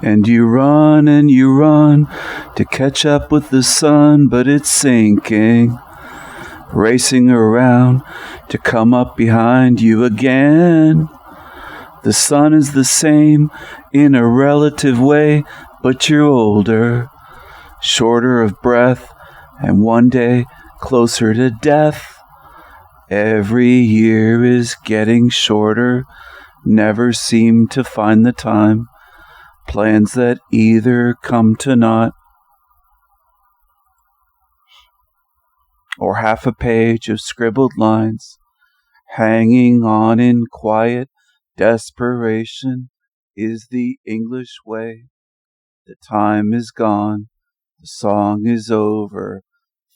and you run to catch up with the sun, but it's sinking, racing around to come up behind you again. The sun is the same in a relative way, but you're older, shorter of breath, and one day closer to death. Every year is getting shorter, never seem to find the time. Plans that either come to naught, or half a page of scribbled lines, hanging on in quiet desperation is the English way. The time is gone, the song is over,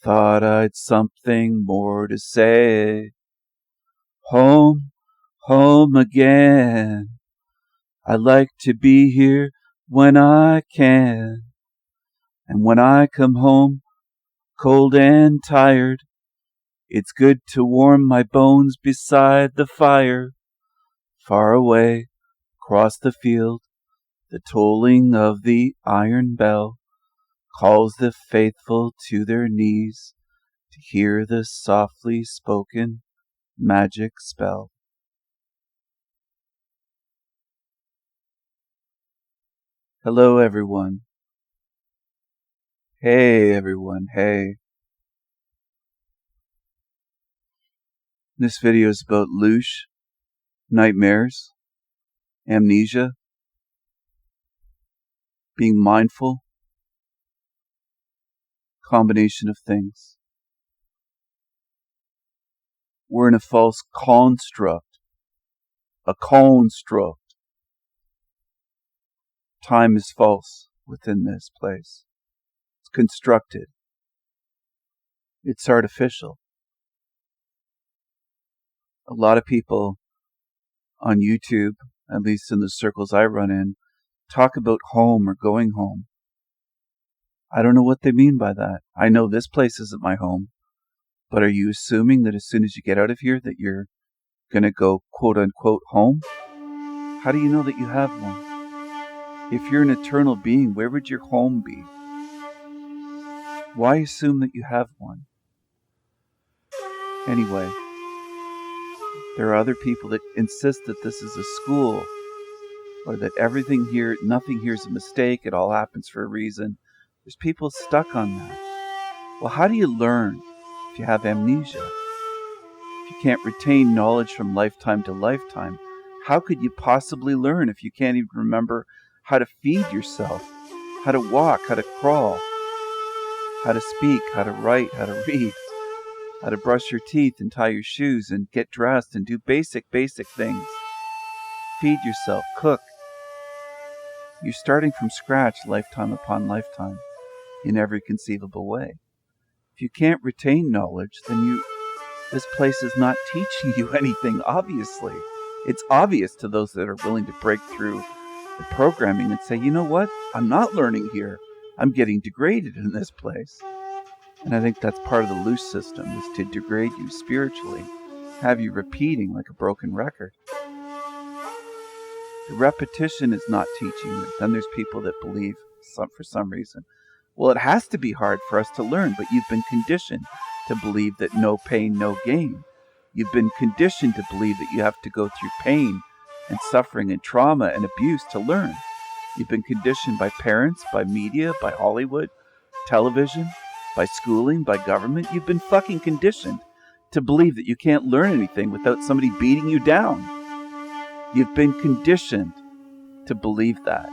thought I'd something more to say. Home, home again. I like to be here when I can. And when I come home, cold and tired, it's good to warm my bones beside the fire. Far away, across the field, the tolling of the iron bell calls the faithful to their knees to hear the softly spoken magic spell. Hello, everyone. Hey, everyone. Hey. This video is about louche, nightmares, amnesia, being mindful, combination of things. We're in a false construct. A construct. Time is false within this place. It's constructed. It's artificial. A lot of people on YouTube, at least in the circles I run in, talk about home or going home. I don't know what they mean by that. I know this place isn't my home, but are you assuming that as soon as you get out of here that you're going to go quote unquote home? How do you know that you have one? If you're an eternal being, where would your home be? Why assume that you have one? Anyway, there are other people that insist that this is a school, or that everything here, nothing here is a mistake, it all happens for a reason. There's people stuck on that. Well, how do you learn if you have amnesia? If you can't retain knowledge from lifetime to lifetime, how could you possibly learn if you can't even remember how to feed yourself, how to walk, how to crawl, how to speak, how to write, how to read, how to brush your teeth and tie your shoes and get dressed and do basic things. Feed yourself, cook. You're starting from scratch lifetime upon lifetime in every conceivable way. If you can't retain knowledge, then this place is not teaching you anything, obviously. It's obvious to those that are willing to break through the programming and say, you know what? I'm not learning here. I'm getting degraded in this place. And I think that's part of the loose system, is to degrade you spiritually, have you repeating like a broken record. The repetition is not teaching you. Then there's people that believe, for some reason, well, it has to be hard for us to learn, but you've been conditioned to believe that no pain, no gain. You've been conditioned to believe that you have to go through pain and suffering and trauma and abuse to learn. You've been conditioned by parents, by media, by Hollywood, television, by schooling, by government. You've been fucking conditioned to believe that you can't learn anything without somebody beating you down. You've been conditioned to believe that.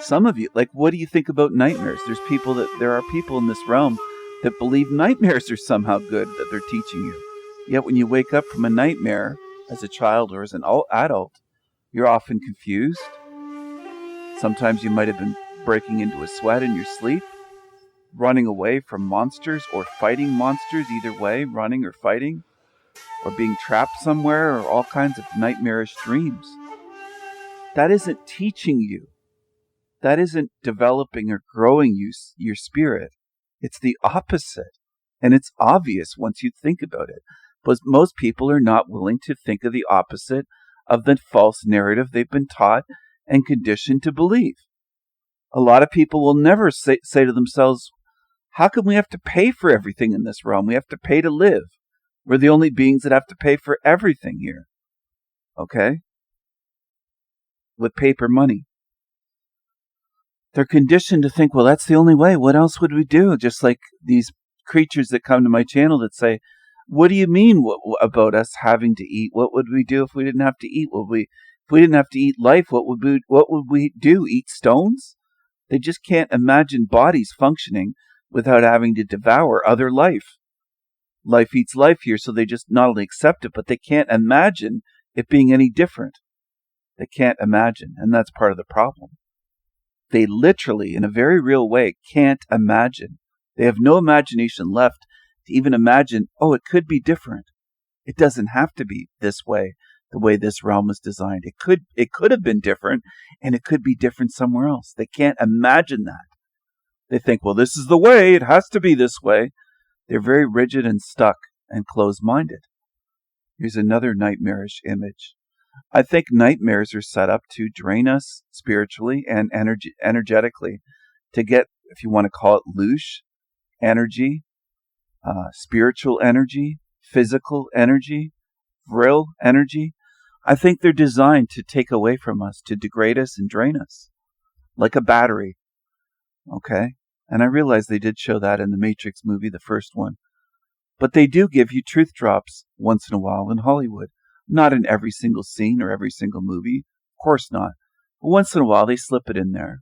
Some of you, like, what do you think about nightmares? There are people in this realm that believe nightmares are somehow good, that they're teaching you. Yet when you wake up from a nightmare as a child or as an adult, you're often confused. Sometimes you might have been breaking into a sweat in your sleep, running away from monsters or fighting monsters, either way, running or fighting, or being trapped somewhere, or all kinds of nightmarish dreams. That isn't teaching you. That isn't developing or growing your spirit. It's the opposite. And it's obvious once you think about it. But most people are not willing to think of the opposite of the false narrative they've been taught and conditioned to believe. A lot of people will never say to themselves, how come we have to pay for everything in this realm? We have to pay to live. We're the only beings that have to pay for everything here. Okay? With paper money. They're conditioned to think, well, that's the only way. What else would we do? Just like these creatures that come to my channel that say, what do you mean about us having to eat? What would we do if we didn't have to eat? If we didn't have to eat life, what would we do? Eat stones? They just can't imagine bodies functioning without having to devour other life. Life eats life here, so they just not only accept it, but they can't imagine it being any different. They can't imagine, and that's part of the problem. They literally, in a very real way, can't imagine. They have no imagination left to even imagine, oh, it could be different. It doesn't have to be this way, the way this realm is designed. It could have been different, and it could be different somewhere else. They can't imagine that. They think, well, this is the way. It has to be this way. They're very rigid and stuck and closed-minded. Here's another nightmarish image. I think nightmares are set up to drain us spiritually and energetically, to get, if you want to call it louche, energy, spiritual energy, physical energy, vril energy. I think they're designed to take away from us, to degrade us and drain us, like a battery. Okay? And I realize they did show that in the Matrix movie, the first one. But they do give you truth drops once in a while in Hollywood. Not in every single scene or every single movie. Of course not. But once in a while, they slip it in there.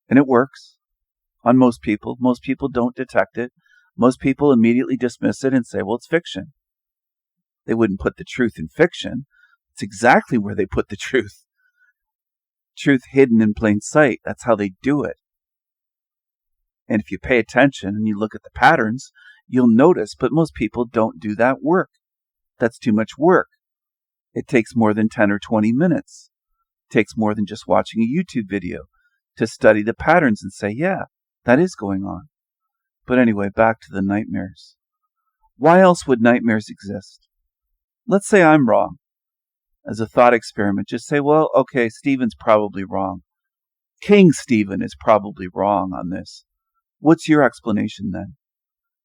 And it works on most people. Most people don't detect it. Most people immediately dismiss it and say, well, it's fiction. They wouldn't put the truth in fiction. It's exactly where they put the truth. Truth hidden in plain sight. That's how they do it. And if you pay attention and you look at the patterns, you'll notice, but most people don't do that work. That's too much work. It takes more than 10 or 20 minutes. It takes more than just watching a YouTube video to study the patterns and say, yeah, that is going on. But anyway, back to the nightmares. Why else would nightmares exist? Let's say I'm wrong. As a thought experiment, just say, well, okay, Stephen's probably wrong. King Stephen is probably wrong on this. What's your explanation then?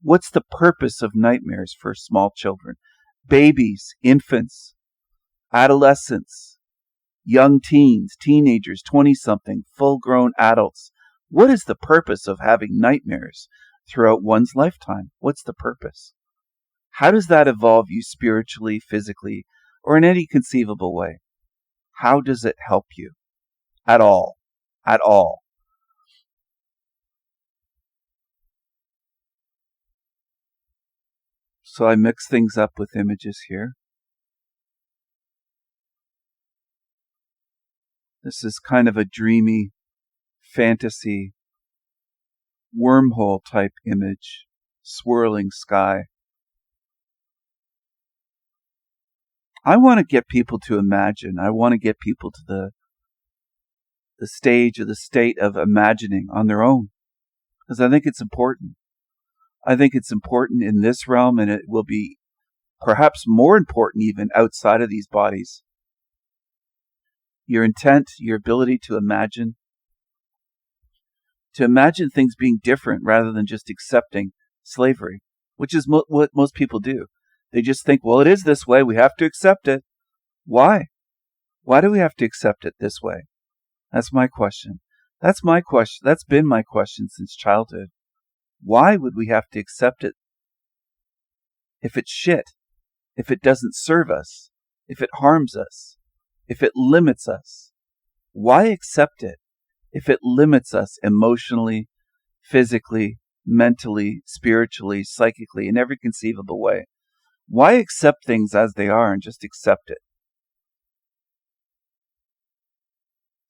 What's the purpose of nightmares for small children? Babies, infants, adolescents, young teens, teenagers, 20-something, full-grown adults. What is the purpose of having nightmares throughout one's lifetime? What's the purpose? How does that evolve you spiritually, physically, or in any conceivable way? How does it help you? At all. At all. So I mix things up with images here. This is kind of a dreamy, fantasy, wormhole type image, swirling sky. I want to get people to imagine. I want to get people to the stage or the state of imagining on their own, because I think it's important. I think it's important in this realm, and it will be perhaps more important even outside of these bodies. Your intent, your ability to imagine things being different rather than just accepting slavery, which is what most people do. They just think, well, it is this way, we have to accept it. Why? Why do we have to accept it this way? That's my question. That's my question. That's been my question since childhood. Why would we have to accept it if it's shit, if it doesn't serve us, if it harms us, if it limits us? Why accept it if it limits us emotionally, physically, mentally, spiritually, psychically, in every conceivable way? Why accept things as they are and just accept it?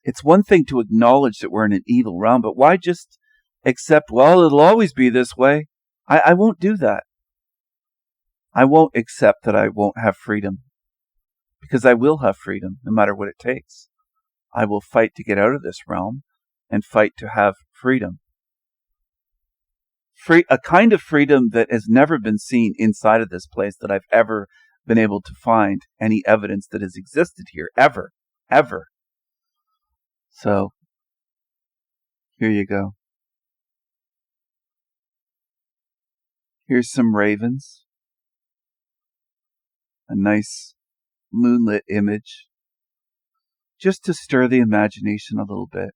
It's one thing to acknowledge that we're in an evil realm, but why just accept, well, it'll always be this way? I won't do that. I won't accept that I won't have freedom, because I will have freedom no matter what it takes. I will fight to get out of this realm and fight to have freedom. A kind of freedom that has never been seen inside of this place, that I've ever been able to find any evidence that has existed here, ever. ever. So, here you go. Here's some ravens. A nice moonlit image. Just to stir the imagination a little bit.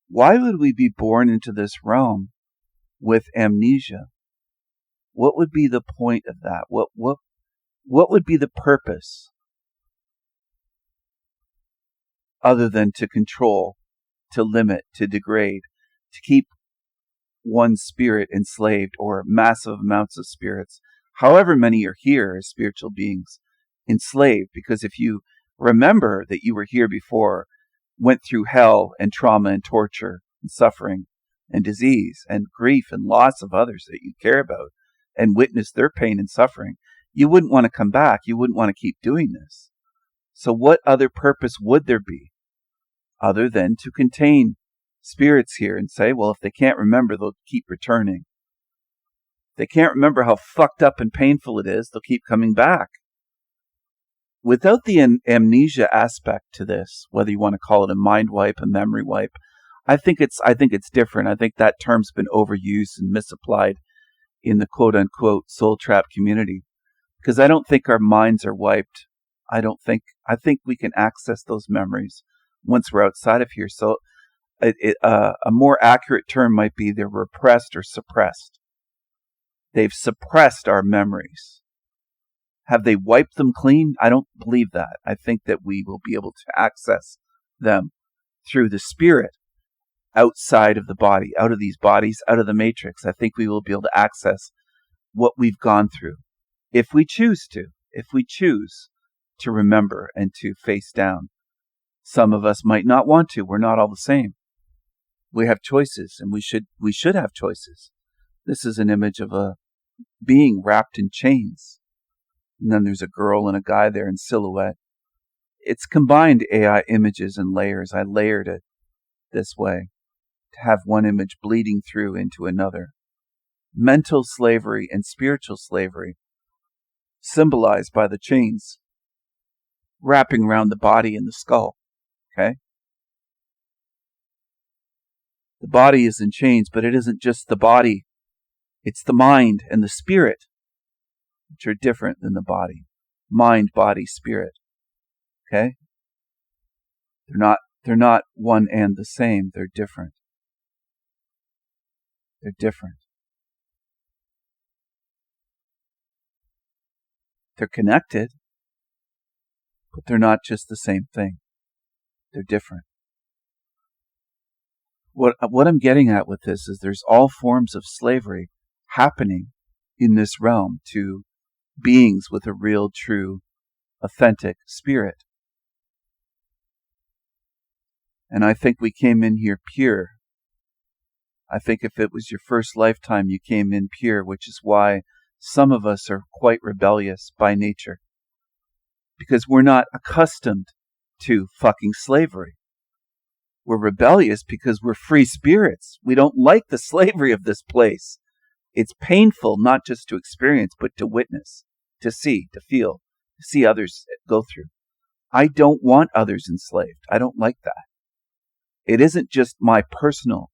Why would we be born into this realm with amnesia? What would be the point of that? What would be the purpose other than to control, to limit, to degrade, to keep one spirit enslaved, or massive amounts of spirits, however many are here as spiritual beings, enslaved? Because if you remember that you were here before, went through hell and trauma and torture and suffering and disease and grief and loss of others that you care about, and witnessed their pain and suffering, you wouldn't want to come back. You wouldn't want to keep doing this. So what other purpose would there be other than to contain spirits here and say, well, if they can't remember, they'll keep returning. If they can't remember how fucked up and painful it is, they'll keep coming back. Without the amnesia aspect to this, whether you want to call it a mind wipe, a memory wipe, I think it's different. I think that term's been overused and misapplied in the quote unquote soul trap community, because I don't think our minds are wiped. I think we can access those memories once we're outside of here. So a more accurate term might be they're repressed or suppressed. They've suppressed our memories. Have they wiped them clean? I don't believe that. I think that we will be able to access them through the spirit outside of the body, out of these bodies, out of the matrix. I think we will be able to access what we've gone through if we choose to remember and to face down. Some of us might not want to. We're not all the same. We have choices, and we should have choices. This is an image of a being wrapped in chains. And then there's a girl and a guy there in silhouette. It's combined AI images and layers. I layered it this way to have one image bleeding through into another. Mental slavery and spiritual slavery, symbolized by the chains wrapping around the body and the skull. Okay? The body is in chains, but it isn't just the body. It's the mind and the spirit, which are different than the body. Mind, body, spirit. Okay? They're not one and the same. They're different. They're different. They're connected, but they're not just the same thing. They're different. What I'm getting at with this is there's all forms of slavery happening in this realm to beings with a real, true, authentic spirit. And I think we came in here pure. I think if it was your first lifetime, you came in pure, which is why some of us are quite rebellious by nature. Because we're not accustomed to fucking slavery. We're rebellious because we're free spirits. We don't like the slavery of this place. It's painful not just to experience, but to witness, to see, to feel, to see others go through. I don't want others enslaved. I don't like that. It isn't just my personal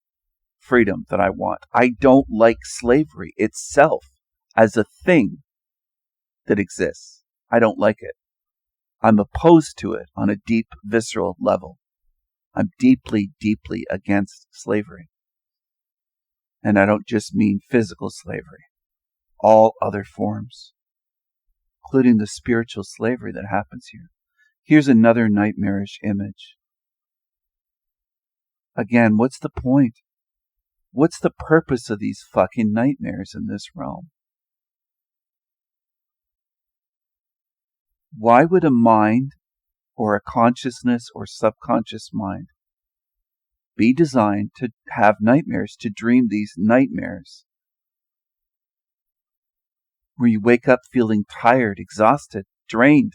freedom that I want. I don't like slavery itself as a thing that exists. I don't like it. I'm opposed to it on a deep, visceral level. I'm deeply, deeply against slavery. And I don't just mean physical slavery. All other forms, including the spiritual slavery that happens here. Here's another nightmarish image. Again, what's the point? What's the purpose of these fucking nightmares in this realm? Why would a mind or a consciousness or subconscious mind be designed to have nightmares, to dream these nightmares where you wake up feeling tired, exhausted, drained,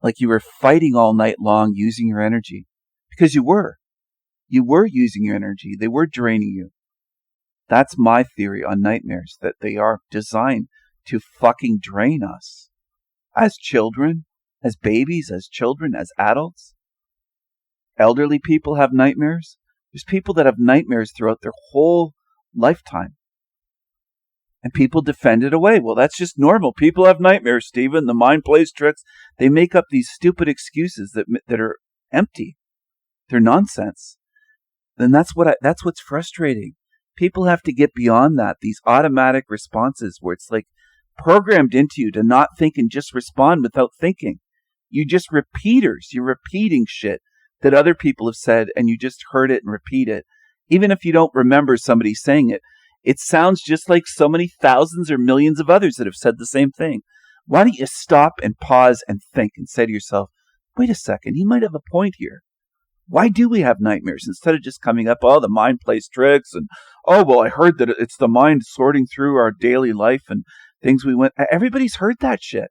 like you were fighting all night long using your energy? Because you were. You were using your energy. They were draining you. That's my theory on nightmares, that they are designed to fucking drain us. As children, as babies, as children, as adults. Elderly people have nightmares. There's people that have nightmares throughout their whole lifetime. And people defend it away. Well, that's just normal. People have nightmares, Stephen. The mind plays tricks. They make up these stupid excuses that are empty. They're nonsense. Then that's what's frustrating. People have to get beyond that. These automatic responses where it's like programmed into you to not think and just respond without thinking. You just repeaters. You're repeating shit that other people have said, and you just heard it and repeat it. Even if you don't remember somebody saying it, it sounds just like so many thousands or millions of others that have said the same thing. Why don't you stop and pause and think and say to yourself, wait a second, he might have a point here. Why do we have nightmares instead of just coming up, oh, the mind plays tricks, and, oh, well, I heard that it's the mind sorting through our daily life and things we went. Everybody's heard that shit.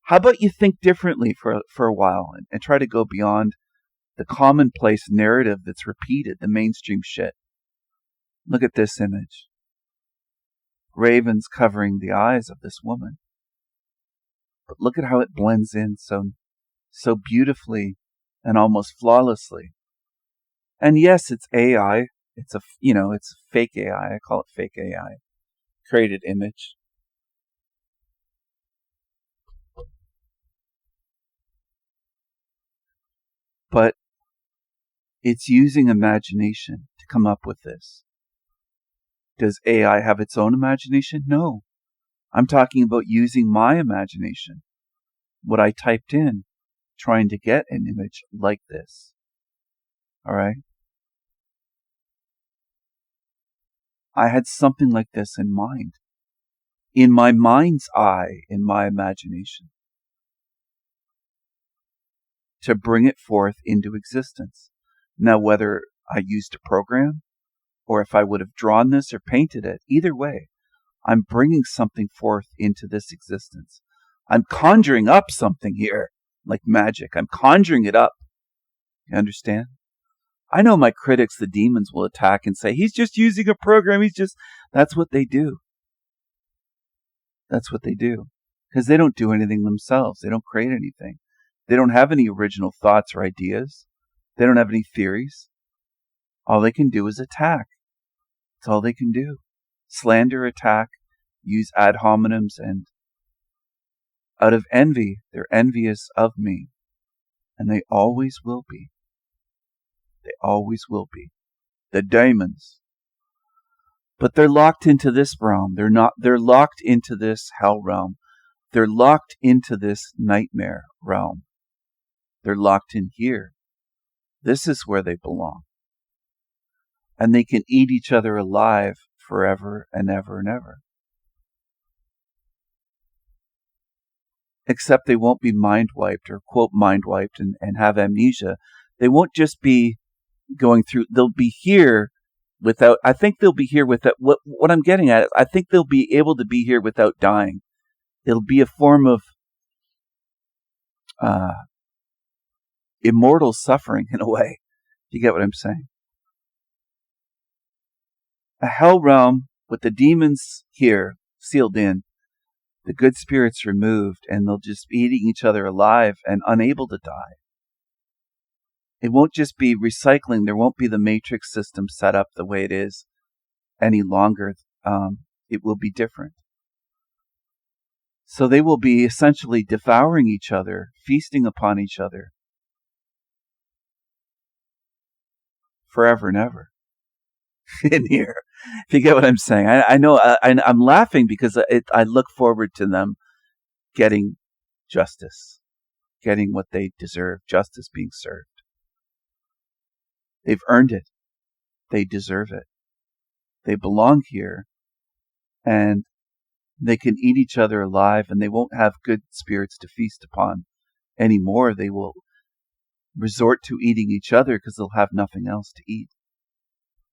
How about you think differently for a while and try to go beyond the commonplace narrative that's repeated, the mainstream shit. Look at this image. Ravens covering the eyes of this woman. But look at how it blends in so beautifully and almost flawlessly. And yes, it's AI. It's a fake AI. I call it fake AI. Created image. But it's using imagination to come up with this. Does AI have its own imagination? No. I'm talking about using my imagination. What I typed in, trying to get an image like this. All right? I had something like this in mind. In my mind's eye, in my imagination. To bring it forth into existence. Now, whether I used a program, or if I would have drawn this or painted it, either way, I'm bringing something forth into this existence. I'm conjuring up something here, like magic. I'm conjuring it up. You understand? I know my critics, the demons, will attack and say, he's just using a program. That's what they do. That's what they do. Because they don't do anything themselves. They don't create anything. They don't have any original thoughts or ideas. They don't have any theories. All they can do is attack. That's all they can do. Slander, attack, use ad hominems, and out of envy, they're envious of me. And they always will be. They always will be. The demons. But they're locked into this realm. They're locked into this hell realm. They're locked into this nightmare realm. They're locked in here. This is where they belong. And they can eat each other alive forever and ever and ever. Except they won't be mind wiped or quote mind wiped and have amnesia. They won't just be going through, they'll be here without, I think they'll be here without, what I'm getting at is I think they'll be able to be here without dying. It'll be a form of immortal suffering in a way. You get what I'm saying? A hell realm with the demons here, sealed in, the good spirits removed, and they'll just be eating each other alive and unable to die. It won't just be recycling. There won't be the matrix system set up the way it is any longer. It will be different. So they will be essentially devouring each other, feasting upon each other forever and ever in here. If you get what I'm saying. I know I'm laughing because I look forward to them getting justice, getting what they deserve, justice being served. They've earned it. They deserve it. They belong here, and they can eat each other alive, and they won't have good spirits to feast upon anymore. They will resort to eating each other because they'll have nothing else to eat.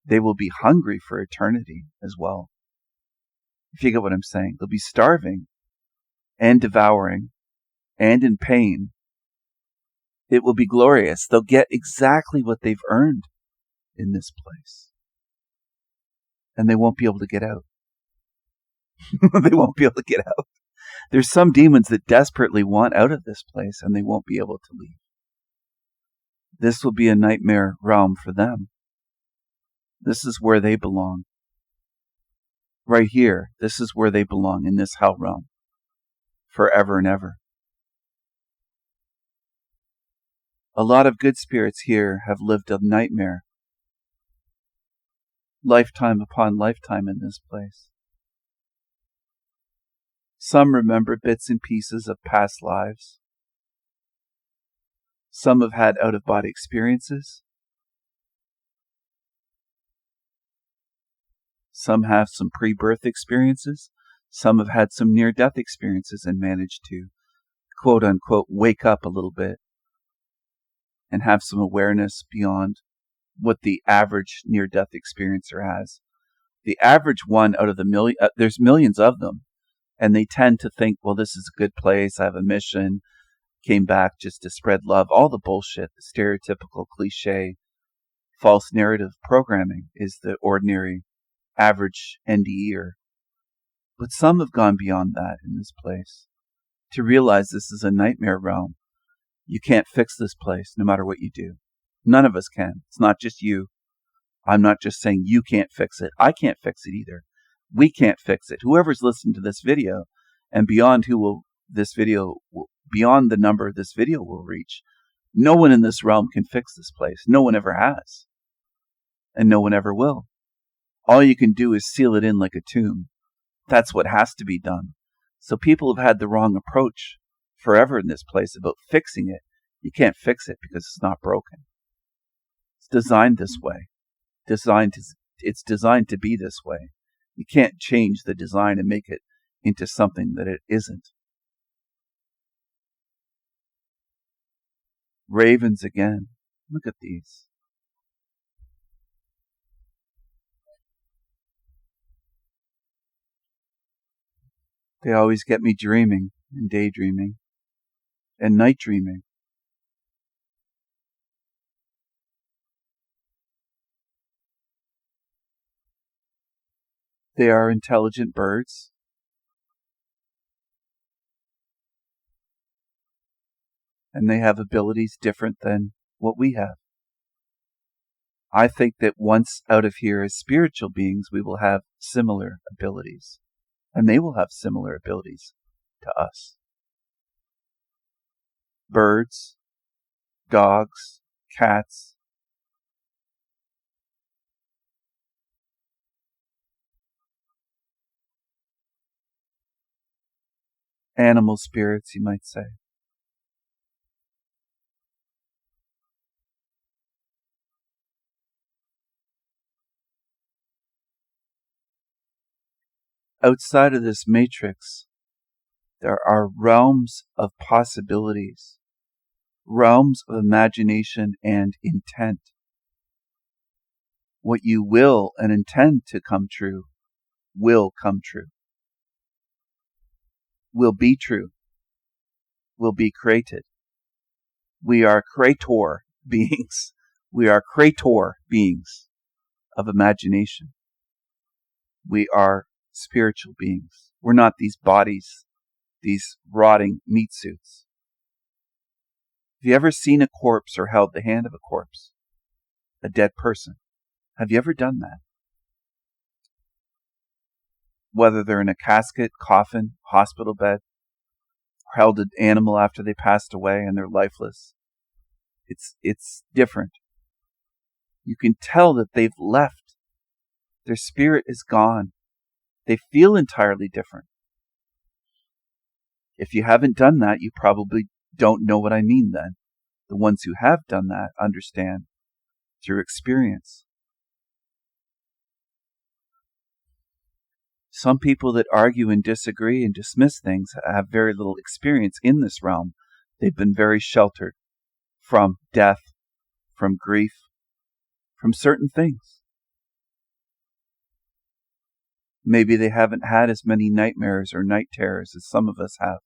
They will be hungry for eternity as well. If you get what I'm saying, they'll be starving and devouring and in pain. It will be glorious. They'll get exactly what they've earned in this place. And they won't be able to get out. They won't be able to get out. There's some demons that desperately want out of this place and they won't be able to leave. This will be a nightmare realm for them. This is where they belong. Right here, this is where they belong, in this hell realm, forever and ever. A lot of good spirits here have lived a nightmare, lifetime upon lifetime in this place. Some remember bits and pieces of past lives. Some have had out-of-body experiences. Some have some pre-birth experiences. Some have had some near-death experiences and managed to, quote-unquote, wake up a little bit and have some awareness beyond what the average near-death experiencer has. The average one out of the million, there's millions of them, and they tend to think, well, this is a good place, I have a mission, came back just to spread love. All the bullshit, the stereotypical cliche, false narrative programming is the ordinary, average NDEer. But some have gone beyond that in this place to realize this is a nightmare realm. You can't fix this place no matter what you do. None of us can. It's not just you. I'm not just saying you can't fix it. I can't fix it either. We can't fix it. Whoever's listening to this video and beyond beyond the number this video will reach, no one in this realm can fix this place. No one ever has. And no one ever will. All you can do is seal it in like a tomb. That's what has to be done. So people have had the wrong approach forever in this place about fixing it. You can't fix it because it's not broken. It's designed this way. It's designed to be this way. You can't change the design and make it into something that it isn't. Ravens again. Look at these. They always get me dreaming and daydreaming and night dreaming. They are intelligent birds. And they have abilities different than what we have. I think that once out of here as spiritual beings, we will have similar abilities. And they will have similar abilities to us. Birds, dogs, cats. Animal spirits, you might say. Outside of this matrix, there are realms of possibilities, realms of imagination and intent. What you will and intend to come true will come true, will be true, will be created. We are creator beings. We are creator beings of imagination. We are spiritual beings. We're not these bodies, these rotting meat suits. Have you ever seen a corpse or held the hand of a corpse? A dead person? Have you ever done that? Whether they're in a casket, coffin, hospital bed, or held an animal after they passed away and they're lifeless. It's different. You can tell that they've left. Their spirit is gone. They feel entirely different. If you haven't done that, you probably don't know what I mean then. The ones who have done that understand through experience. Some people that argue and disagree and dismiss things have very little experience in this realm. They've been very sheltered from death, from grief, from certain things. Maybe they haven't had as many nightmares or night terrors as some of us have.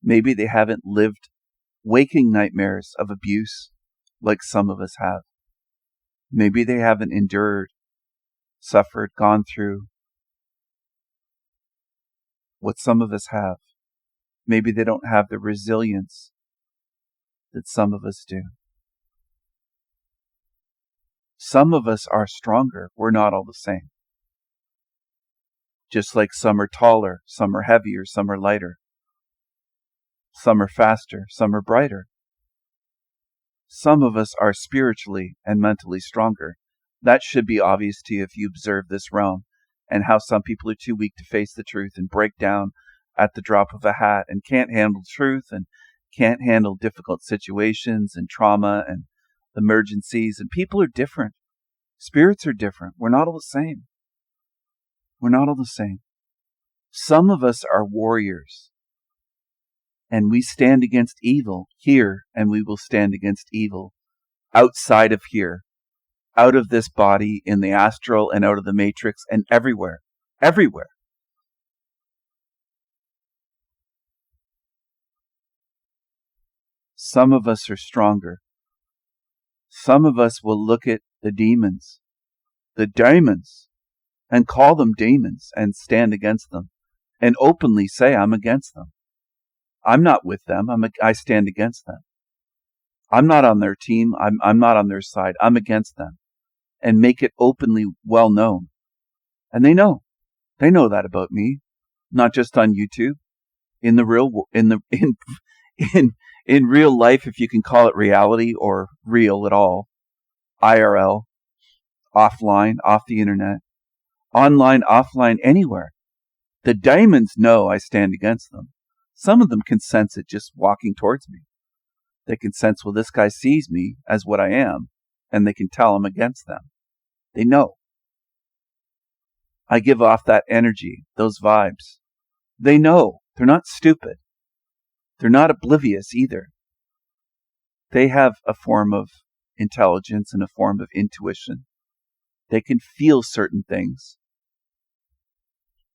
Maybe they haven't lived waking nightmares of abuse like some of us have. Maybe they haven't endured, suffered, gone through what some of us have. Maybe they don't have the resilience that some of us do. Some of us are stronger. We're not all the same. Just like some are taller, some are heavier, some are lighter. Some are faster, some are brighter. Some of us are spiritually and mentally stronger. That should be obvious to you if you observe this realm and how some people are too weak to face the truth and break down at the drop of a hat and can't handle truth and can't handle difficult situations and trauma and emergencies. And people are different. Spirits are different. We're not all the same. We're not all the same. Some of us are warriors. And we stand against evil here, and we will stand against evil outside of here, out of this body, in the astral, and out of the matrix, and everywhere. Everywhere. Some of us are stronger. Some of us will look at the demons, and call them demons, and stand against them, and openly say, I'm against them. I'm not with them. I stand against them. I'm not on their team. I'm not on their side. I'm against them. And make it openly well known. And they know. They know that about me. Not just on YouTube. In the real in real life, if you can call it reality or real at all. IRL. Offline, off the internet. Online, offline, anywhere. The demons know I stand against them. Some of them can sense it just walking towards me. They can sense, well, this guy sees me as what I am, and they can tell I'm against them. They know. I give off that energy, those vibes. They know. They're not stupid. They're not oblivious either. They have a form of intelligence and a form of intuition. They can feel certain things.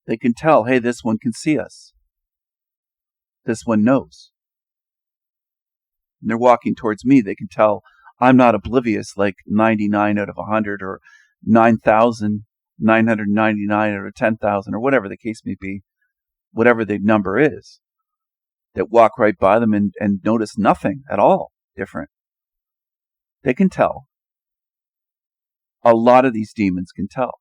They can tell, hey, this one can see us. This one knows. And they're walking towards me. They can tell I'm not oblivious like 99 out of 100 or 9,999 out of 10,000 or whatever the case may be, whatever the number is, that walk right by them and notice nothing at all different. They can tell. A lot of these demons can tell.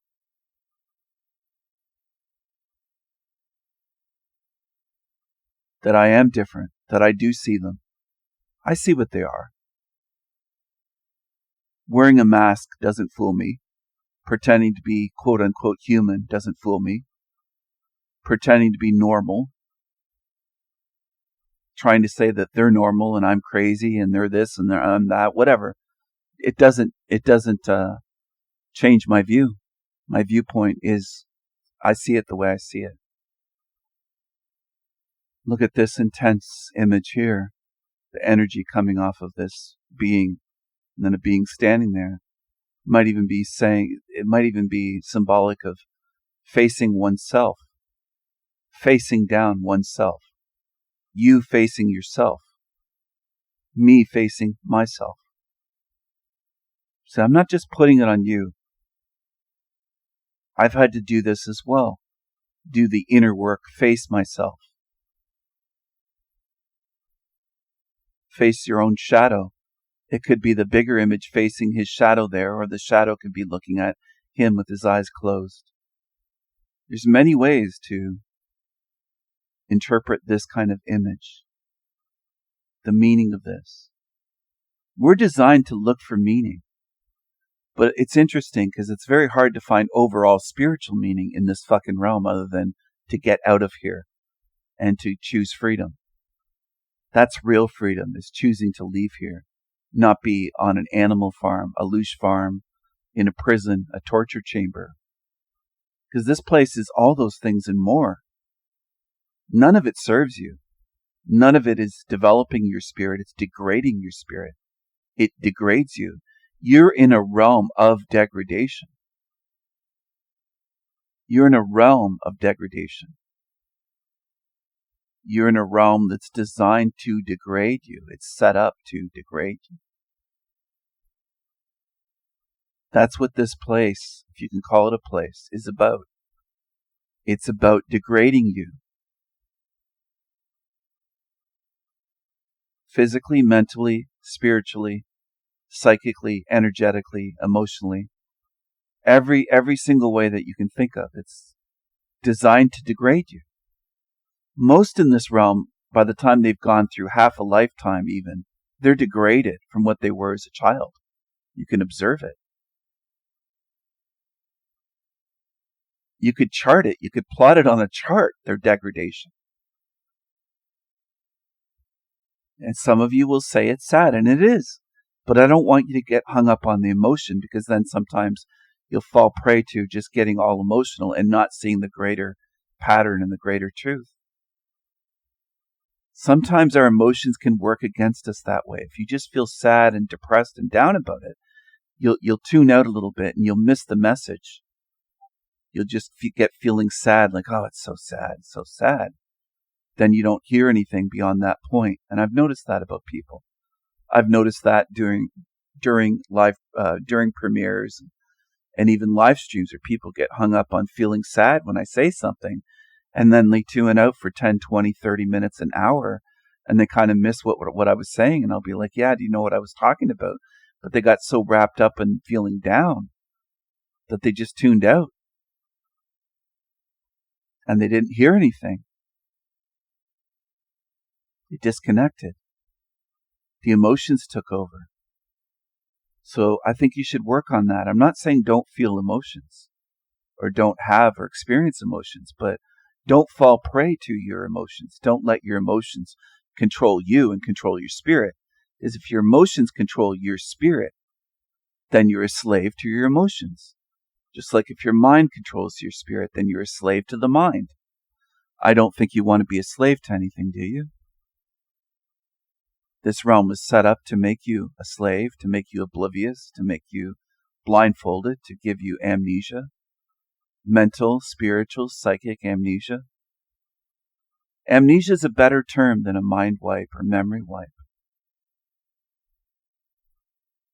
That I am different, that I do see them. I see what they are. Wearing a mask doesn't fool me. Pretending to be quote-unquote human doesn't fool me. Pretending to be normal. Trying to say that they're normal and I'm crazy and they're this and I'm that, whatever. It doesn't change my view. My viewpoint is I see it the way I see it. Look at this intense image here. The energy coming off of this being, and then a being standing there. It might even be symbolic of facing oneself. Facing down oneself. You facing yourself. Me facing myself. So I'm not just putting it on you. I've had to do this as well. Do the inner work, face myself. Face your own shadow. It could be the bigger image facing his shadow there, or the shadow could be looking at him with his eyes closed. There's many ways to interpret this kind of image. The meaning of this. We're designed to look for meaning. But it's interesting because it's very hard to find overall spiritual meaning in this fucking realm other than to get out of here and to choose freedom. That's real freedom, is choosing to leave here, not be on an animal farm, a leash farm, in a prison, a torture chamber. Because this place is all those things and more. None of it serves you. None of it is developing your spirit. It's degrading your spirit. It degrades you. You're in a realm of degradation. You're in a realm of degradation. You're in a realm that's designed to degrade you. It's set up to degrade you. That's what this place, if you can call it a place, is about. It's about degrading you. physically, mentally, spiritually, psychically, energetically, emotionally. Every single way that you can think of. It's designed to degrade you. Most in this realm, by the time they've gone through half a lifetime even, they're degraded from what they were as a child. You can observe it. You could chart it. You could plot it on a chart, their degradation. And some of you will say it's sad, and it is. But I don't want you to get hung up on the emotion, because then sometimes you'll fall prey to just getting all emotional and not seeing the greater pattern and the greater truth. Sometimes our emotions can work against us that way. If you just feel sad and depressed and down about it, you'll tune out a little bit and you'll miss the message. You'll just get feeling sad, like, oh, it's so sad, so sad. Then you don't hear anything beyond that point. And I've noticed that about people. I've noticed that during premieres and even live streams, where people get hung up on feeling sad when I say something, and then they tune out for 10, 20, 30 minutes, an hour, and they kind of miss what I was saying. And I'll be like, yeah, do you know what I was talking about? But they got so wrapped up in feeling down that they just tuned out. And they didn't hear anything. They disconnected. The emotions took over. So I think you should work on that. I'm not saying don't feel emotions or don't have or experience emotions, but don't fall prey to your emotions. Don't let your emotions control you and control your spirit. Because if your emotions control your spirit, then you're a slave to your emotions. Just like if your mind controls your spirit, then you're a slave to the mind. I don't think you want to be a slave to anything, do you? This realm was set up to make you a slave, to make you oblivious, to make you blindfolded, to give you amnesia. Mental, spiritual, psychic amnesia. Amnesia is a better term than a mind wipe or memory wipe.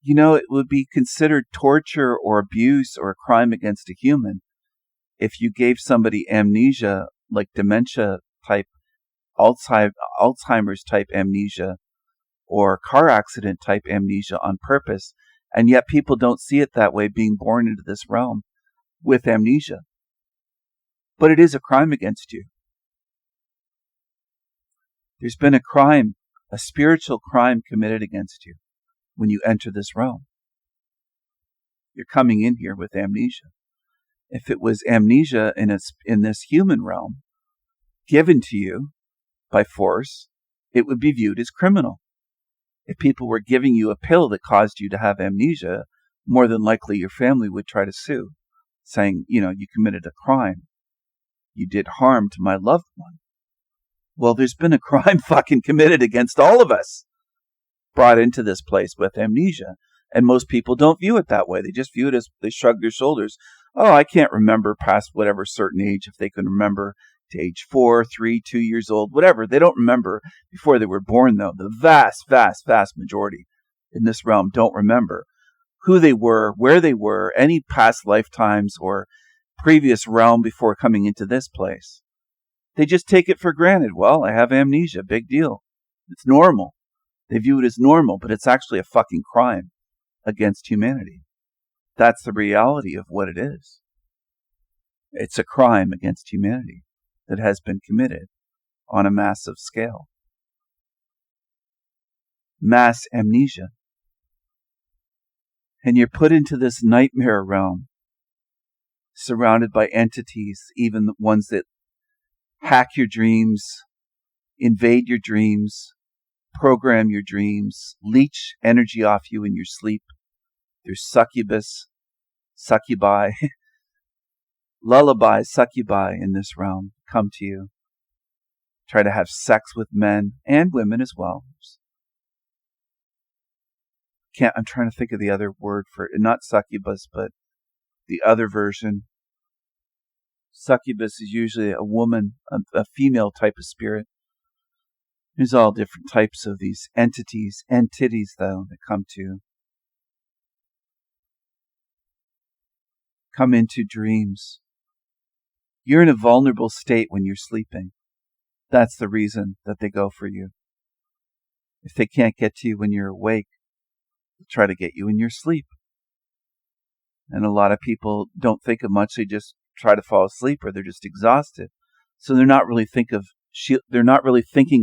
You know, it would be considered torture or abuse or a crime against a human if you gave somebody amnesia, like dementia type, Alzheimer's type amnesia, or car accident type amnesia on purpose, and yet people don't see it that way, being born into this realm with amnesia. But it is a crime against you. There's been a crime, a spiritual crime committed against you when you enter this realm. You're coming in here with amnesia. If it was amnesia in this human realm, given to you by force, it would be viewed as criminal. If people were giving you a pill that caused you to have amnesia, more than likely your family would try to sue, saying, you know, you committed a crime. You did harm to my loved one. Well, there's been a crime fucking committed against all of us, brought into this place with amnesia. And most people don't view it that way. They just view it as, they shrug their shoulders. Oh, I can't remember past whatever certain age, if they can remember to age 4, 3, 2 years old, whatever. They don't remember before they were born, though. The vast, vast, vast majority in this realm don't remember who they were, where they were, any past lifetimes or previous realm before coming into this place. They just take it for granted. Well, I have amnesia. Big deal. It's normal. They view it as normal, but it's actually a fucking crime against humanity. That's the reality of what it is. It's a crime against humanity that has been committed on a massive scale. Mass amnesia. And you're put into this nightmare realm, surrounded by entities, even the ones that hack your dreams, invade your dreams, program your dreams, leech energy off you in your sleep. There's succubus, succubi, lullaby, succubi in this realm come to you. Try to have sex with men and women as well. I'm trying to think of the other word for it. Not succubus, but the other version. Succubus is usually a woman, a female type of spirit. There's all different types of these entities though, that come into dreams. You're in a vulnerable state when you're sleeping. That's the reason that they go for you. If they can't get to you when you're awake, they'll try to get you in your sleep. And a lot of people don't think of much. They just try to fall asleep, or they're just exhausted. So they're not really thinking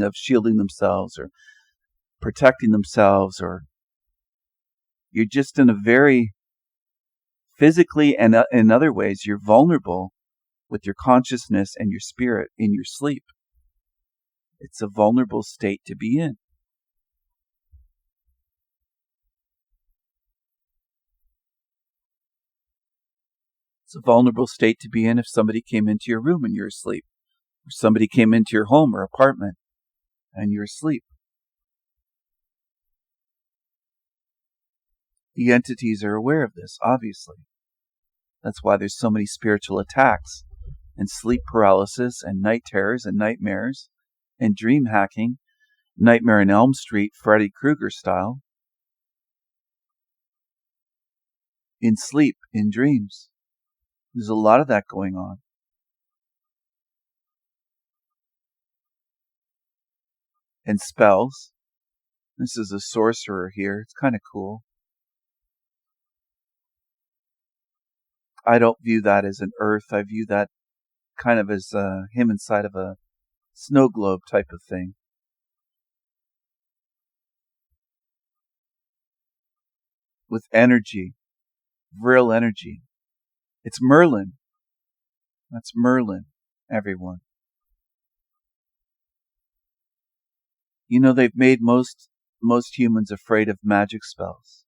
of shielding themselves or protecting themselves, or you're just in a very physically and in other ways, you're vulnerable with your consciousness and your spirit in your sleep. It's a vulnerable state to be in. It's a vulnerable state to be in if somebody came into your room and you're asleep, or somebody came into your home or apartment and you're asleep. The entities are aware of this, obviously. That's why there's so many spiritual attacks and sleep paralysis and night terrors and nightmares and dream hacking, Nightmare on Elm Street, Freddy Krueger style. In sleep, in dreams. There's a lot of that going on. And spells. This is a sorcerer here. It's kind of cool. I don't view that as an earth. I view that kind of as him inside of a snow globe type of thing. With energy. Real energy. It's Merlin. That's Merlin, everyone. You know, they've made most humans afraid of magic spells.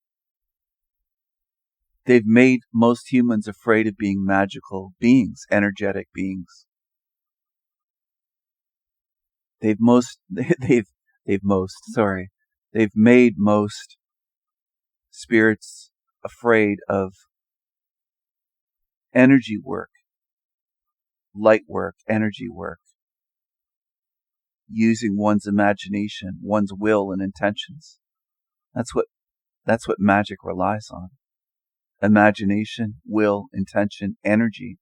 They've made most humans afraid of being magical beings, energetic beings. They've made most spirits afraid of energy work, light work, energy work, using one's imagination, one's will and intentions. That's what magic relies on. Imagination, will, intention, energy,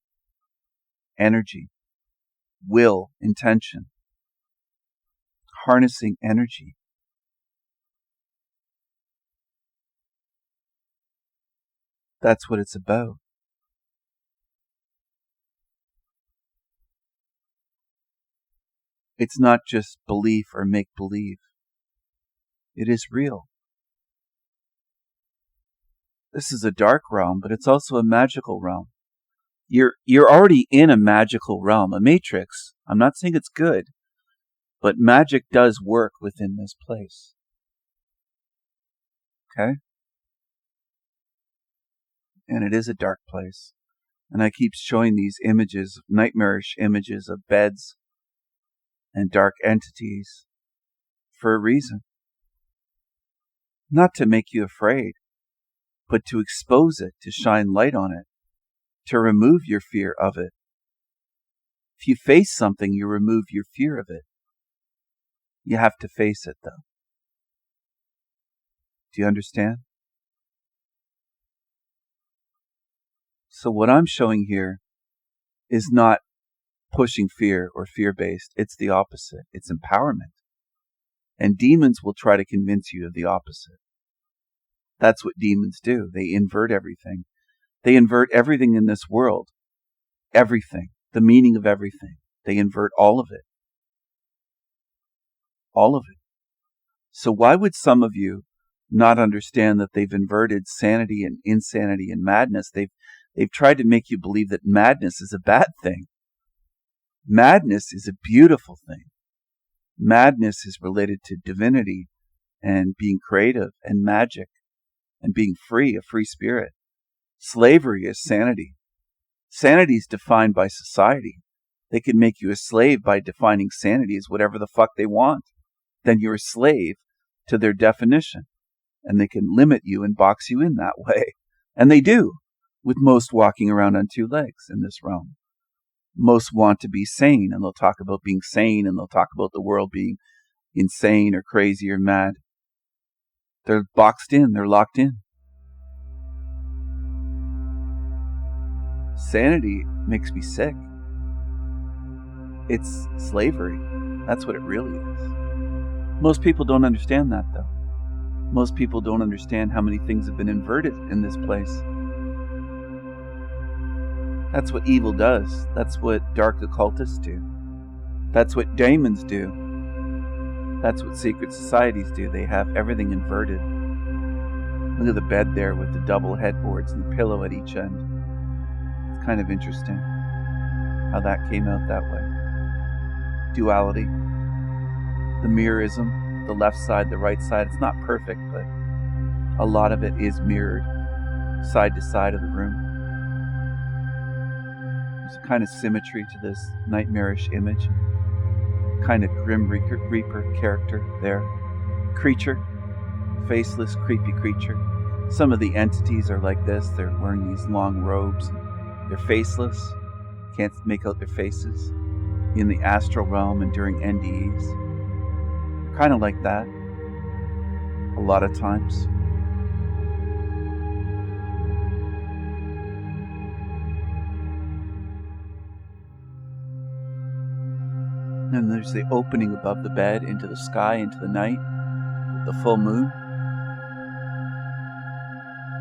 will, intention, harnessing energy. That's what it's about. It's not just belief or make-believe. It is real. This is a dark realm, but it's also a magical realm. You're already in a magical realm, a matrix. I'm not saying it's good, but magic does work within this place. Okay? And it is a dark place. And I keep showing these images, nightmarish images of beds and dark entities for a reason. Not to make you afraid, but to expose it, to shine light on it, to remove your fear of it. If you face something, you remove your fear of it. You have to face it, though. Do you understand? So what I'm showing here is not pushing fear or fear-based. It's the opposite. It's empowerment. And demons will try to convince you of the opposite. That's what demons do. They invert everything. They invert everything in this world. Everything. The meaning of everything. They invert all of it. All of it. So why would some of you not understand that they've inverted sanity and insanity and madness? They've tried to make you believe that madness is a bad thing. Madness is a beautiful thing. Madness is related to divinity and being creative and magic and being free, a free spirit. Slavery is sanity. Sanity is defined by society. They can make you a slave by defining sanity as whatever the fuck they want. Then you're a slave to their definition. And they can limit you and box you in that way. And they do, with most walking around on two legs in this realm. Most want to be sane, and they'll talk about being sane, and they'll talk about the world being insane or crazy or mad. They're boxed in, they're locked in. Sanity makes me sick. It's slavery. That's what it really is. Most people don't understand that, though. Most people don't understand how many things have been inverted in this place. That's what evil does. That's what dark occultists do. That's what demons do. That's what secret societies do. They have everything inverted. Look at the bed there with the double headboards and the pillow at each end. It's kind of interesting how that came out that way. Duality. The mirrorism, the left side, the right side. It's not perfect, but a lot of it is mirrored side to side of the room. There's a kind of symmetry to this nightmarish image. Kind of grim reaper character there. Creature. Faceless, creepy creature. Some of the entities are like this. They're wearing these long robes. They're faceless. Can't make out their faces. In the astral realm and during NDEs. Kind of like that. A lot of times. And there's the opening above the bed into the sky, into the night, with the full moon.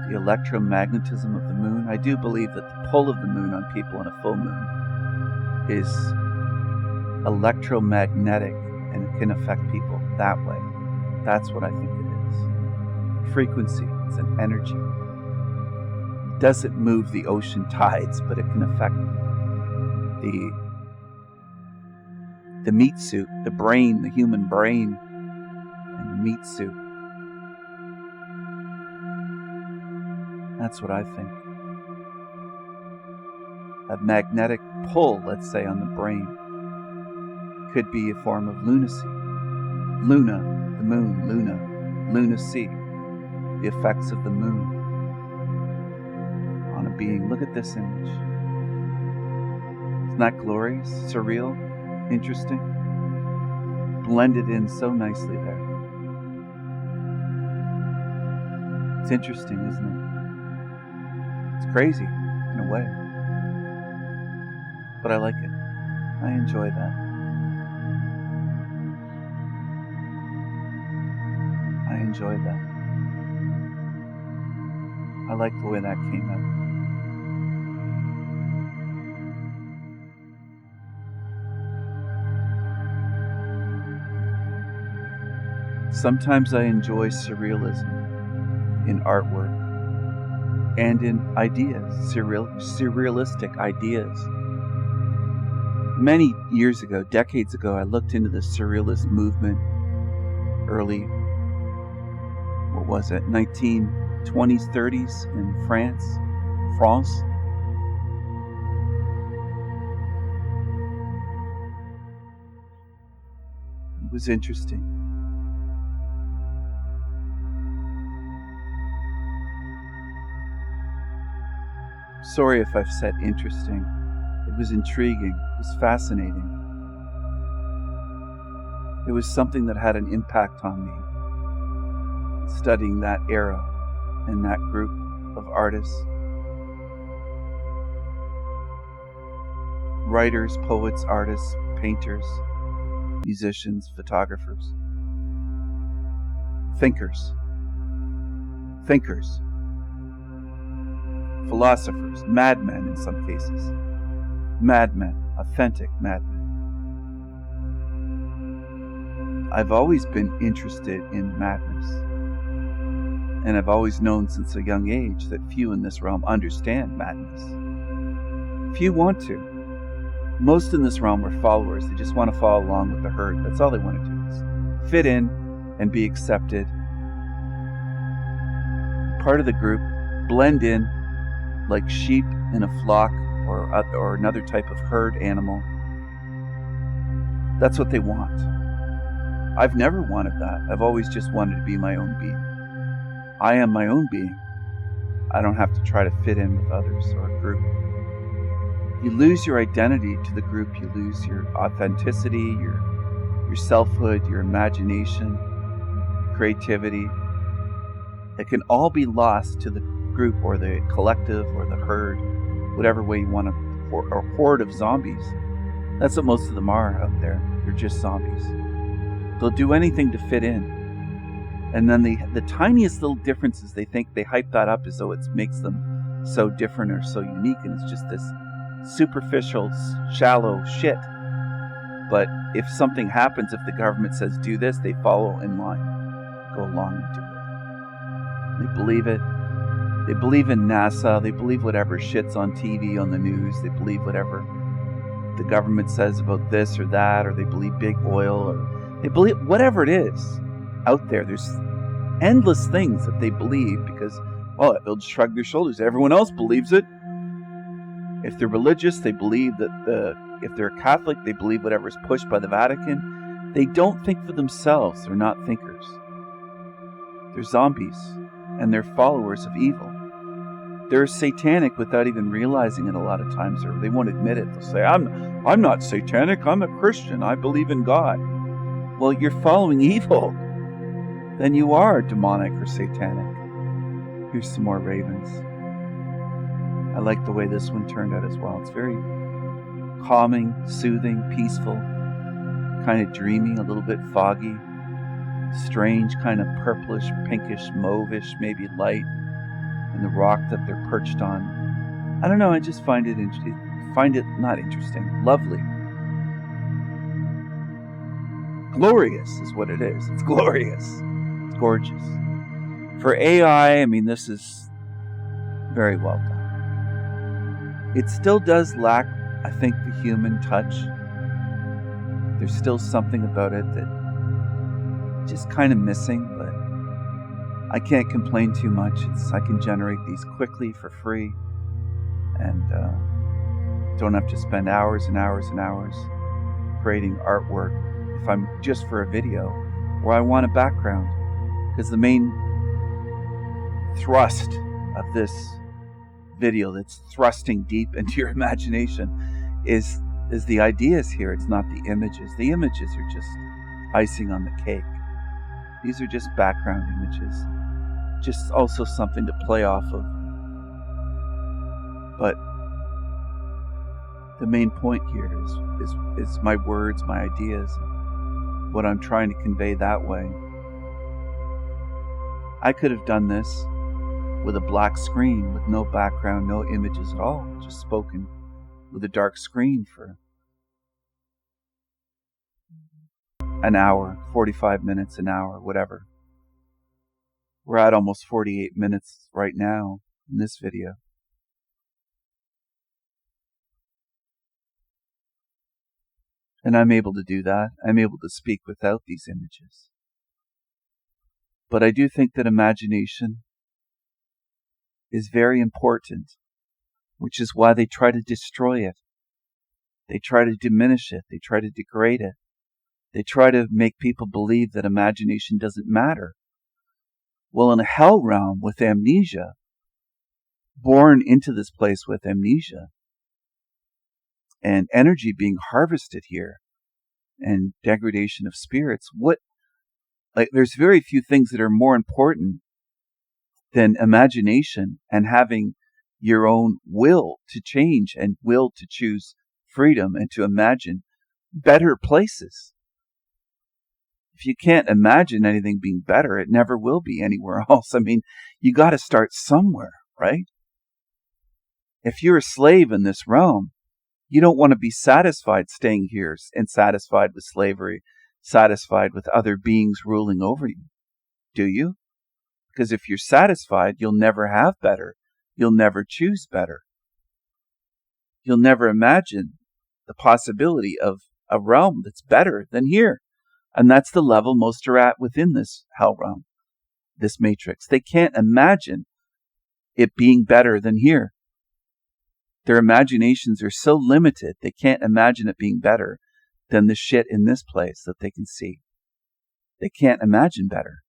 The electromagnetism of the moon. I do believe that the pull of the moon on people on a full moon is electromagnetic and it can affect people that way. That's what I think it is. Frequency, it's an energy. It doesn't move the ocean tides, but it can affect the meat suit, the brain, the human brain, and the meat suit. That's what I think. A magnetic pull, let's say, on the brain could be a form of lunacy. Luna, the moon, Luna, lunacy, the effects of the moon on a being. Look at this image. Isn't that glorious, surreal, interesting? Blended in so nicely there. It's interesting, isn't it? It's crazy, in a way. But I like it. I enjoy that. I enjoy that. I like the way that came out. Sometimes I enjoy surrealism in artwork and in ideas, surrealistic ideas. Many years ago, decades ago, I looked into the surrealist movement, early, 1920s, 30s in France. It was interesting. Sorry if I've said interesting. It was intriguing. It was fascinating. It was something that had an impact on me. Studying that era and that group of artists. Writers, poets, artists, painters, musicians, photographers. Thinkers. Philosophers, madmen in some cases. Madmen, authentic madmen. I've always been interested in madness. And I've always known since a young age that few in this realm understand madness. Few want to. Most in this realm are followers. They just want to follow along with the herd. That's all they want to do is fit in and be accepted. Part of the group, blend in like sheep in a flock or another type of herd animal. That's what they want. I've never wanted that. I've always just wanted to be my own being. I am my own being. I don't have to try to fit in with others or a group. You lose your identity to the group. You lose your authenticity, your selfhood, your imagination, your creativity. It can all be lost to the group or the collective or the herd, whatever way you want to, or a horde of zombies. That's what most of them are out there. They're just zombies. They'll do anything to fit in. And then the tiniest little differences, they think they hype that up as though it makes them so different or so unique. And it's just this superficial, shallow shit. But if something happens, if the government says do this, they follow in line, go along and do it. They believe it. They believe in NASA. They believe whatever shit's on TV, on the news. They believe whatever the government says about this or that, or they believe big oil, or they believe whatever it is out there. There's endless things that they believe because, well, they'll just shrug their shoulders. Everyone else believes it. If they're religious, they believe that if they're Catholic, they believe whatever's pushed by the Vatican. They don't think for themselves. They're not thinkers. They're zombies, and they're followers of evil. They're satanic without even realizing it a lot of times, or they won't admit it. They'll say, I'm not satanic, I'm a Christian, I believe in God. Well, you're following evil. Then you are demonic or satanic. Here's some more ravens. I like the way this one turned out as well. It's very calming, soothing, peaceful, kind of dreamy, a little bit foggy, strange, kind of purplish, pinkish, mauvish, maybe light, and the rock that they're perched on. I don't know, I just find it not interesting, lovely. Glorious is what it is. It's glorious. It's gorgeous. For AI, I mean, this is very well done. It still does lack, I think, the human touch. There's still something about it that just kind of missing, but I can't complain too much. I can generate these quickly for free and don't have to spend hours and hours and hours creating artwork if I'm just for a video where I want a background, because the main thrust of this video that's thrusting deep into your imagination is the ideas here. It's not the images. The images are just icing on the cake. These are just background images, just also something to play off of. But the main point here is my words, my ideas, what I'm trying to convey that way. I could have done this with a black screen, with no background, no images at all, just spoken with a dark screen for an hour, 45 minutes, an hour, whatever. We're at almost 48 minutes right now in this video. And I'm able to do that. I'm able to speak without these images. But I do think that imagination is very important, which is why they try to destroy it. They try to diminish it. They try to degrade it. They try to make people believe that imagination doesn't matter. Well, in a hell realm with amnesia, born into this place with amnesia, and energy being harvested here, and degradation of spirits, there's very few things that are more important than imagination and having your own will to change and will to choose freedom and to imagine better places. If you can't imagine anything being better, it never will be anywhere else. I mean, you got to start somewhere, right? If you're a slave in this realm, you don't want to be satisfied staying here and satisfied with slavery, satisfied with other beings ruling over you, do you? Because if you're satisfied, you'll never have better. You'll never choose better. You'll never imagine the possibility of a realm that's better than here. And that's the level most are at within this hell realm, this matrix. They can't imagine it being better than here. Their imaginations are so limited, they can't imagine it being better than the shit in this place that they can see. They can't imagine better.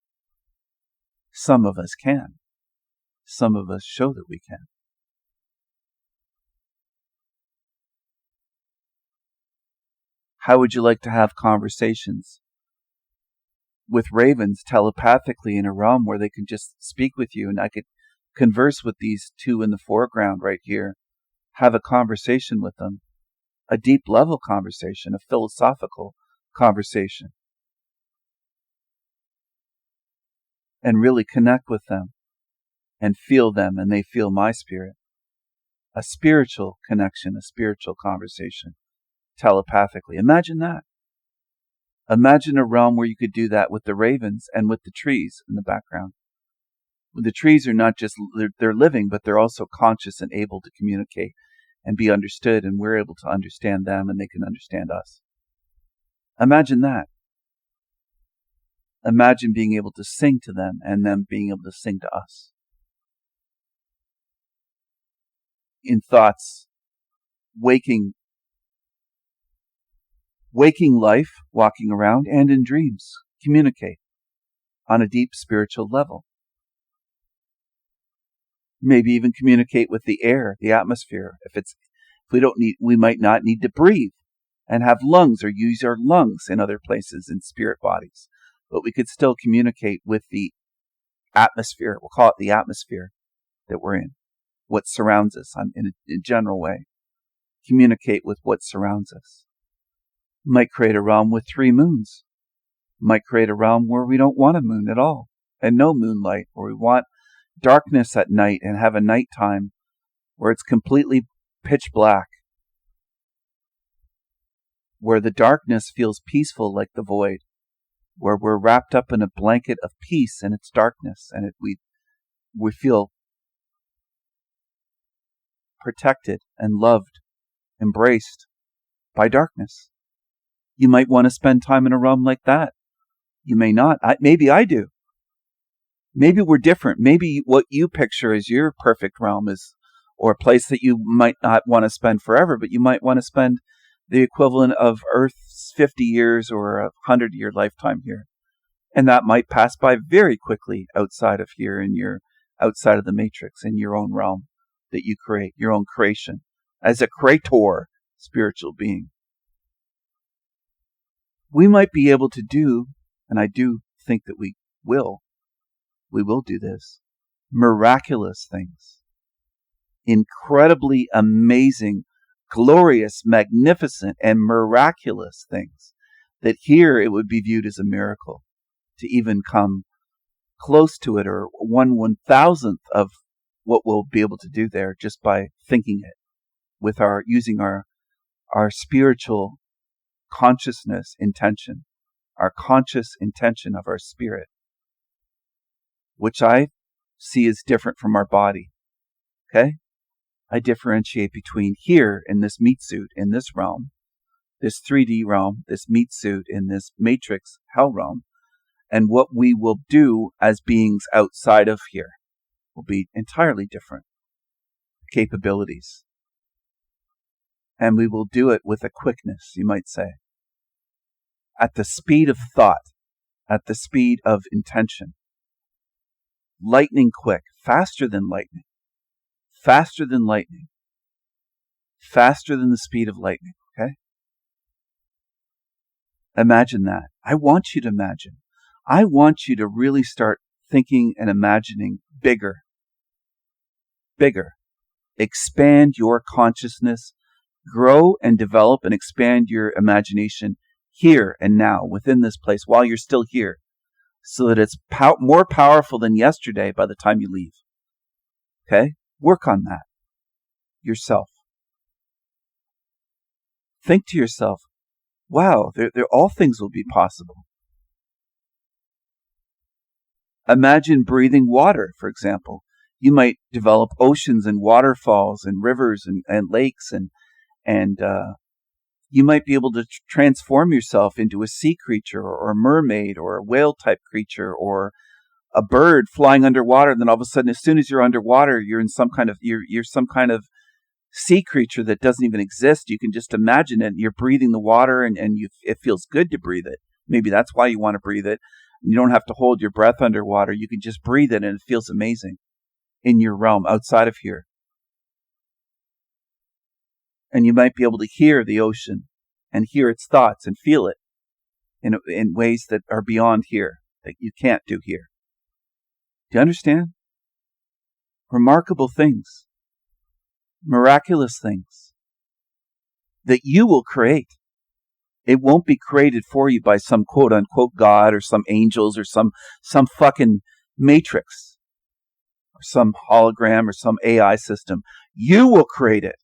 Some of us can. Some of us show that we can. How would you like to have conversations with ravens telepathically in a realm where they can just speak with you, and I could converse with these two in the foreground right here, have a conversation with them, a deep level conversation, a philosophical conversation. and really connect with them and feel them, and they feel my spirit. A spiritual connection, a spiritual conversation, telepathically. Imagine that. Imagine a realm where you could do that with the ravens and with the trees in the background. The trees are not just, they're living, but they're also conscious and able to communicate and be understood, and we're able to understand them and they can understand us. Imagine that. Imagine being able to sing to them and them being able to sing to us. In thoughts, waking life, walking around, and in dreams, communicate on a deep spiritual level. Maybe even communicate with the air, the atmosphere. We might not need to breathe and have lungs or use our lungs in other places in spirit bodies, but we could still communicate with the atmosphere. We'll call it the atmosphere that we're in, what surrounds us in a general way. Communicate with what surrounds us. Might create a realm with 3 moons. Might create a realm where we don't want a moon at all and no moonlight, or we want darkness at night and have a nighttime where it's completely pitch black, where the darkness feels peaceful like the void, where we're wrapped up in a blanket of peace and its darkness, and we feel protected and loved, embraced by darkness. You might want to spend time in a realm like that. You may not. Maybe I do. Maybe we're different. Maybe what you picture as your perfect realm is, or a place that you might not want to spend forever, but you might want to spend the equivalent of Earth's 50 years or a 100-year lifetime here. And that might pass by very quickly outside of here, outside of the matrix, in your own realm that you create, your own creation, as a creator, spiritual being. We might be able to do, and I do think that we will do this, miraculous things. Incredibly amazing, glorious, magnificent, and miraculous things that here it would be viewed as a miracle to even come close to it, or 1/1000th of what we'll be able to do there just by thinking it with using our spiritual consciousness intention, our conscious intention of our spirit, which I see as different from our body. Okay? I differentiate between here in this meat suit, in this realm, this 3D realm, this meat suit in this matrix hell realm, and what we will do as beings outside of here will be entirely different capabilities. And we will do it with a quickness, you might say, at the speed of thought, at the speed of intention. Lightning quick, faster than lightning, faster than lightning, faster than the speed of lightning, okay? Imagine that. I want you to imagine. I want you to really start thinking and imagining bigger. Bigger. Expand your consciousness. Grow and develop and expand your imagination here and now within this place while you're still here, so that it's more powerful than yesterday by the time you leave. Okay? Work on that yourself. Think to yourself, wow, all things will be possible. Imagine breathing water, for example. You might develop oceans and waterfalls and rivers and lakes, and you might be able to transform yourself into a sea creature or a mermaid or a whale type creature or a bird flying underwater. And then all of a sudden, as soon as you're underwater, you're in some kind of you're some kind of sea creature that doesn't even exist. You can just imagine it. You're breathing the water, and it feels good to breathe it. Maybe that's why you want to breathe it. You don't have to hold your breath underwater. You can just breathe it, and it feels amazing in your realm outside of here. And you might be able to hear the ocean and hear its thoughts and feel it in ways that are beyond here, that you can't do here. Do you understand? Remarkable things. Miraculous things that you will create. It won't be created for you by some quote unquote God or some angels or some fucking matrix or some hologram or some AI system. You will create it.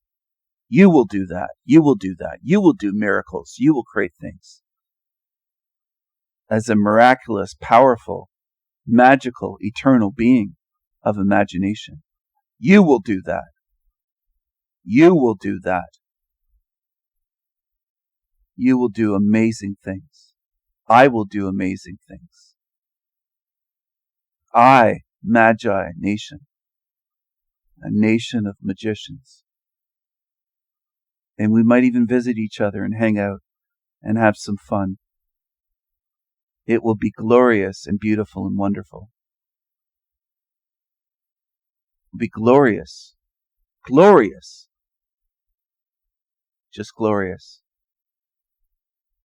You will do that. You will do that. You will do miracles. You will create things. As a miraculous, powerful, magical, eternal being of imagination. You will do that. You will do that. You will do amazing things. I will do amazing things. I, Magi Nation, a nation of magicians. And we might even visit each other and hang out and have some fun. It will be glorious and beautiful and wonderful. It will be glorious. Glorious. Just glorious.